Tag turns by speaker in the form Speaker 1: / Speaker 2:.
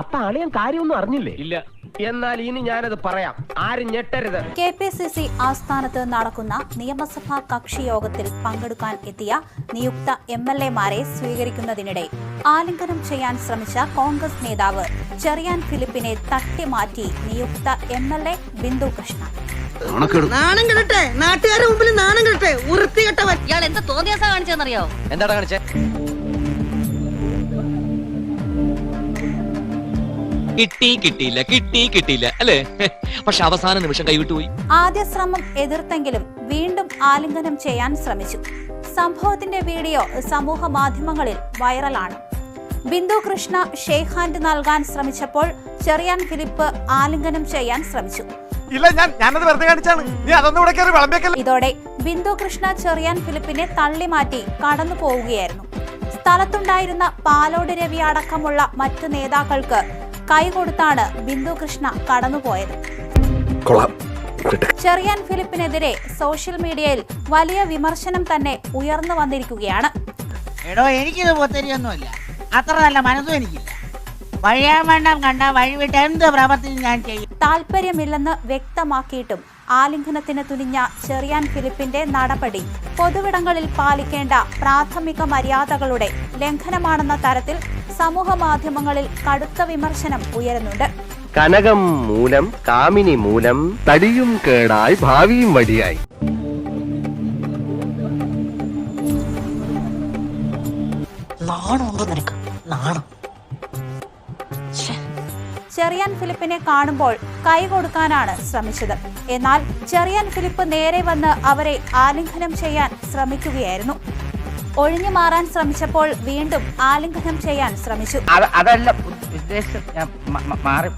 Speaker 1: അപ്പൊ അളിയൻ കാര്യമൊന്നും അറിഞ്ഞില്ലേ? ഇല്ല. എന്നാൽ ഇനി ഞാനത് പറയാം, ആരും ഞെട്ടരുത്.
Speaker 2: KPCC ആസ്ഥാനത്ത് നടക്കുന്ന നിയമസഭാ കക്ഷി യോഗത്തിൽ പങ്കെടുക്കാൻ എത്തിയ നിയുക്ത MLA-മാരെ സ്വീകരിക്കുന്നതിനിടെ ആലിംഗനം ചെയ്യാൻ ശ്രമിച്ച കോൺഗ്രസ് നേതാവ് ചെറിയാൻ ഫിലിപ്പിനെ തട്ടിമാറ്റി നിയുക്ത MLA ബിന്ദു കൃഷ്ണ.
Speaker 3: നാണം കെടട്ടെ, നാട്ടുകാരുടെ മുമ്പിൽ നാണം കെടട്ടെ, വൃത്തികെട്ടവൻ.
Speaker 4: ഇയാൾ എന്താ തോന്നിയാസാ കാണിച്ചെന്നറിയോ?
Speaker 5: എന്താണ് കാണിച്ചേ? കിട്ടിയില്ല അല്ലേ? പക്ഷെ അവസാന നിമിഷം കൈവിട്ടുപോയി.
Speaker 2: ആദ്യ ശ്രമം എതിർത്തെങ്കിലും വീണ്ടും ആലിംഗനം ചെയ്യാൻ ശ്രമിച്ചു. സംഭവത്തിന്റെ വീഡിയോ സമൂഹ മാധ്യമങ്ങളിൽ വൈറലാണ്. ബിന്ദു കൃഷ്ണ ഷേക്ക് ഹാൻഡ് നൽകാൻ ശ്രമിച്ചപ്പോൾ ചെറിയാൻ ഫിലിപ്പ് ആലിംഗനം ചെയ്യാൻ ശ്രമിച്ചു. ഇതോടെ ബിന്ദു കൃഷ്ണ ചെറിയാൻ ഫിലിപ്പിനെ തള്ളിമാറ്റി കടന്നു പോവുകയായിരുന്നു. സ്ഥലത്തുണ്ടായിരുന്ന പാലോട് രവി അടക്കമുള്ള മറ്റു നേതാക്കൾക്ക് കൈകൊടുത്താണ് ബിന്ദു കൃഷ്ണ കടന്നുപോയത്. ചെറിയാൻ ഫിലിപ്പിനെതിരെ സോഷ്യൽ മീഡിയയിൽ വലിയ വിമർശനം തന്നെ ഉയർന്നു വന്നിരിക്കുകയാണ്.
Speaker 3: എനിക്കിത് പൊത്തരിയൊന്നുമില്ല, അത്ര നല്ല മനസ്സും എനിക്കില്ല. വഴിയാമണ്ണം കണ്ട വഴിവിട്ട് എന്ത് പ്രവർത്തി ഞാൻ ചെയ്യും.
Speaker 2: താല്പര്യമില്ലെന്ന് വ്യക്തമാക്കിയിട്ടും ആലിംഗനത്തിന് തുനിഞ്ഞ ചെറിയാൻ ഫിലിപ്പിന്റെ നടപടി പൊതുവിടങ്ങളിൽ പാലിക്കേണ്ട പ്രാഥമിക മര്യാദകളുടെ ലംഘനമാണെന്ന തരത്തിൽ സമൂഹ മാധ്യമങ്ങളിൽ കടുത്ത വിമർശനം ഉയരുന്നുണ്ട്.
Speaker 1: കനകം മൂലം കാമിനി മൂലം തടിയും കേടായി ഭാവിയും വടിയായി.
Speaker 3: നാണമുണ്ടോ നിനക്ക്? നാണം.
Speaker 2: ചെറിയാൻ ഫിലിപ്പിനെ കാണുമ്പോൾ കൈ കൊടുക്കാനാണ് ശ്രമിച്ചത്. എന്നാൽ ചെറിയാൻ ഫിലിപ്പ് നേരെ വന്ന് അവരെ ആലിംഗനം ചെയ്യാൻ ശ്രമിക്കുകയായിരുന്നു. ഒഴിഞ്ഞു മാറാൻ ശ്രമിച്ചപ്പോൾ വീണ്ടും ആലിംഗനം ചെയ്യാൻ ശ്രമിച്ചു.
Speaker 5: അതല്ല ഉദ്ദേശം, ഞാൻ മാറി